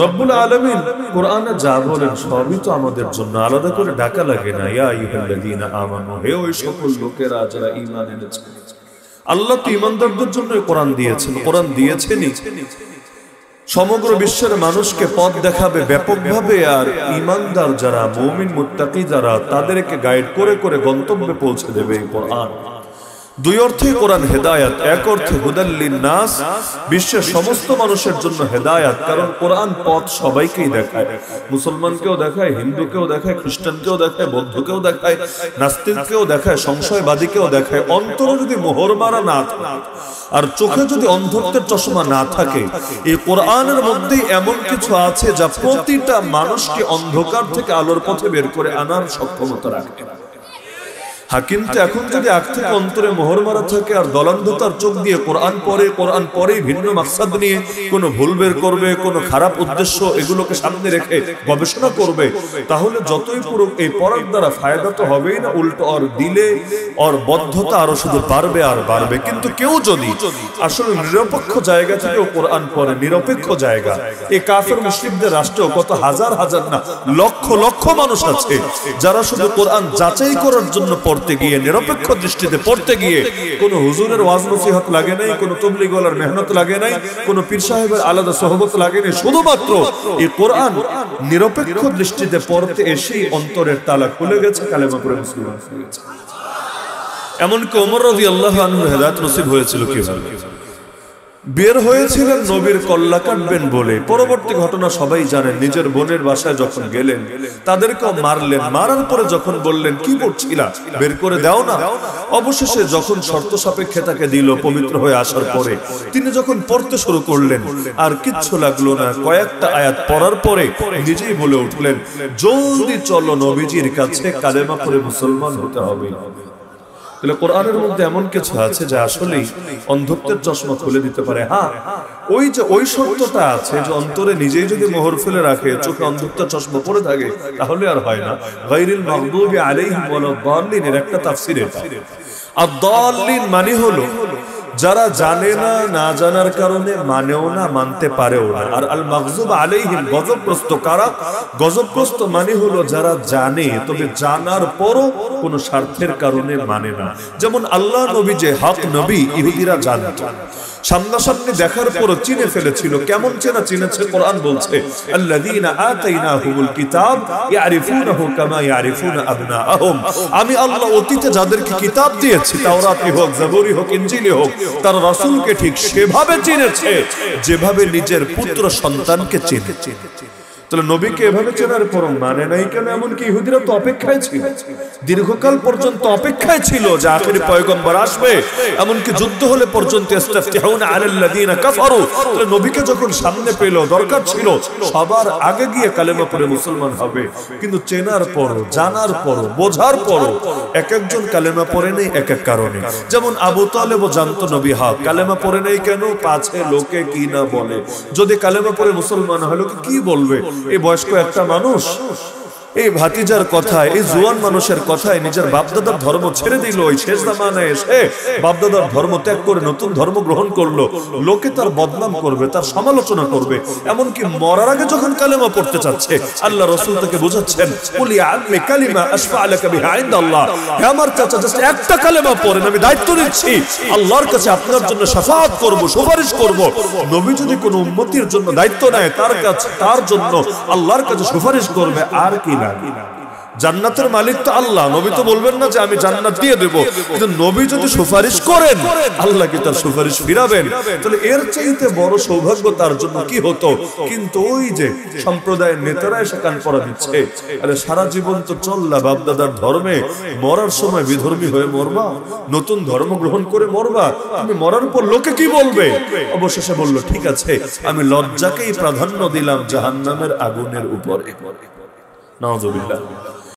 রব্বুল আলামিন কোরআনে যা বলেন সবই তো আমাদের জন্য, আলাদা করে ডাকা লাগে না। ইয়া আইয়ুহাল্লাযীনা আমানু, হে ওই সকল লোকেরা যারা ঈমান এনেছে। আল্লাহ তো ঈমানদারদের জন্য কোরআন দিয়েছেন। কোরআন দিয়েছেনই সমগ্র বিশ্বের মানুষকে পথ দেখাবে ব্যাপকভাবে, আর ঈমানদার যারা মুমিন মুত্তাকি যারা তাদেরকে গাইড করে করে গন্তব্যে পৌঁছে দেবে এই কোরআন। দুই অর্থে কোরআন হেদায়াত, এক অর্থে হুদাল লিন্নাস, বিশ্বের সমস্ত মানুষের জন্য হেদায়াত। কারণ কোরআন পথ সবাইকেই দেখায়, মুসলমানকেও দেখায়, হিন্দুকেও দেখায়, খ্রিস্টানকেও দেখায়, বৌদ্ধকেও দেখায়, নাস্তিককেও দেখায়, সংশয়বাদীকেও দেখায়। অন্তরে যদি মোহর মারা না থাকে আর চোখে যদি অন্ধত্বের চশমা না থাকে, এই কোরআনের মধ্যেই এমন কিছু আছে যা প্রতিটা মানুষকে অন্ধকার থেকে আলোর পথে বের করে আনার সক্ষমতা রাখে। হ্যাঁ, কিন্তু এখন যদি আগ থেকে অন্তরে মোহর মারা থাকে আর দলান্ধতার চোখ দিয়ে কোরআন পড়ে ভিন্ন মাকসাদ নিয়ে কোনো ভুল বের করবে, কোনো খারাপ উদ্দেশ্য এগুলোকে সামনে রেখে গবেষণা করবে, তাহলে যতই পড়ুক এই পড়ার দ্বারা ফায়দা তো হবেই না, উল্টো আর দিলে ওর বদ্ধতা আরো শুধু বাড়বে আর বাড়বে। কিন্তু কেউ যদি আসলে নিরপেক্ষ জায়গা থেকেও কোরআন পড়ে, নিরপেক্ষ জায়গা, এই কাফের মুশরিকদের রাষ্ট্রেও কত হাজার হাজার না লক্ষ লক্ষ মানুষ আছে যারা শুধু কোরআন যাচাই করার জন্য পড়তে গিয়ে, নিরপেক্ষ দৃষ্টিতে পড়তে গিয়ে কোন হুজুরের ওয়াজ নসিহত লাগে নাই, কোন তাবলীগওয়ালার মেহনত লাগে নাই, কোন পীর সাহেবের আলাদা সোহবত লাগে নাই, শুধুমাত্র এই কোরআন নিরপেক্ষ দৃষ্টিতে পড়তে এসেই অন্তরের তালা খুলে গেছে, কালেমা পড়ে মুসলমান হয়ে গেছে। এমনকি ওমর রাদিয়াল্লাহু আনহু হেদায়েত নসিব হয়েছিল কিভাবে? বের হয়েছিলেন নবীর কল্লা কাটবেন বলে। পরবর্তী ঘটনা সবাই জানেন, নিজের বোনের বাসায় যখন গেলেন তাদেরকেও মারলেন। মারার পরে যখন বললেন কি করছিলা, বের করে দাও না, অবশেষে যখন শর্ত সাপেক্ষে তাকে দিল পবিত্র হয়ে আসার পরে, তিনি যখন পড়তে শুরু করলেন আর কিচ্ছু লাগলো না, কয়েকটা আয়াত পড়ার পরে নিজেই বলে উঠলেন, জলদি চলো নবীজির কাছে, কালেমা পড়ে মুসলমান হতে হবে। তাহলে কোরআনের মধ্যে এমন কিছু আছে যা আসলেই অন্ধত্বের চশমা খুলে দিতে পারে। হ্যাঁ, ওই সত্যটা আছে যে অন্তরে নিজেই যদি মোহর ফেলে রাখে, চোখে অন্ধত্বের চশমা পড়ে থাকে, তাহলে আর হয় না। গায়রিল মাগদুবি আলাইহিম ওয়ালাদ-দাল্লিন এর একটা তাফসীর এটা। আদ-দাল্লিন মানে হলো যারা জানে না, না জানার কারণে মানেও না, মানতে পারেও না। আর আল মাগযুব আলাইহিম গজবগ্রস্ত কারা? গজবগ্রস্ত মানে হলো যারা জানে তবে জানার পরও কোনো স্বার্থের কারণে মানে না। যেমন আল্লাহ নবী যে হক নবী, ইহুদিরা জানত, সামনাসামনি দেখার পরও চিনে ফেলেছিল। কেমন চেনা? চিনেছে কোরআন বলছে, আল্লাযীনা আতাইনাহুমুল কিতাব ইয়ারিফুনাহু কামা ইয়ারিফুনা আবনাআহুম। আমি আল্লাহ অতীতে যাদেরকে কিতাব দিয়েছি, তাওরাতি হোক, জাবুরি হোক, ইনজিলি হোক, তার রাসূলকে ঠিক সেভাবে চিনেছে যেভাবে নিজের পুত্র সন্তানকে চিনে। তাহলে নবীকে এভাবে চেনার পর মানে নাই কেন? এমনকি ইহুদিরা তো অপেক্ষায় ছিল, দীর্ঘকাল পর্যন্ত অপেক্ষায় ছিল যে আখেরি পয়গম্বর আসবে। এমনকি যুদ্ধ হলে পর্যন্ত ইস্তাফতিহুনা আলাল্লাযীনা কাফারু। তাহলে নবীকে যখন সামনে পেল, দরকার ছিল সবার আগে গিয়ে কালেমা পড়ে মুসলমান হবে। কিন্তু চেনার পর, জানার পর, বোঝার পর এক একজন কালেমা পড়ে নেই এক এক কারণে। যেমন আবু তালেবও জানতো নবী হক, কালেমা পড়ে নেই কেন? পাছে লোকে কি না বলে। যদি কালেমা পড়ে মুসলমান হয়, লোকে কি বলবে? এই বয়স্ক একটা মানুষ এই ভাতিজার কথায়, এই জোয়ান মানুষের কথায় নিজের বাপদাদার ধর্ম ছেড়ে দিল, ওই শেষ জামানায় এসে বাপদাদার ধর্ম ত্যাগ করে নতুন ধর্ম গ্রহণ করলো। লোকে তার বদনাম করবে, তার সমালোচনা করবে। এমনকি মরার আগে যখন কালেমা পড়তে চাচ্ছে, আল্লাহ রাসূল তাকে বোঝাচ্ছেন, কুলি আল্লি কালিমা আশফা লাকা বিহা ইনদাল্লাহ, হে আমার চাচা, জাস্ট একটা কালেমা পড়েন, আমি দায়িত্ব নিচ্ছি, আল্লাহর কাছে আপনার জন্য শাফাআত করব, সুপারিশ করব। নবী যদি কোনো উম্মতির জন্য দায়িত্ব নেয়, তার কাছে, তার জন্য আল্লাহর কাছে সুপারিশ করবে, আর কি না। জান্নাতের মালিক তো আল্লাহ, নবী তো বলবেন না যে আমি জান্নাত দিয়ে দেব। কিন্তু নবী যদি সুপারিশ করেন, আল্লাহ কি তার সুপারিশ ফিরাবেন? তাহলে এর চাইতে বড় সৌভাগ্য তার জন্য কি হতো? কিন্তু ওই যে সম্প্রদায়ের নেতারা এসে কান পড়া দিচ্ছে, আরে সারা জীবন তো চললা বাপদাদার ধর্মে, মরার সময় বিধর্মী হয়ে মরবা, নতুন ধর্ম গ্রহণ করে মরবা, তুমি মরার পর লোকে কি বলবে? অবশেষে বলল, ঠিক আছে, আমি লজ্জাকেই প্রাধান্য দিলাম জাহান্নামের আগুনের উপরে। নাউযুবিল্লাহ।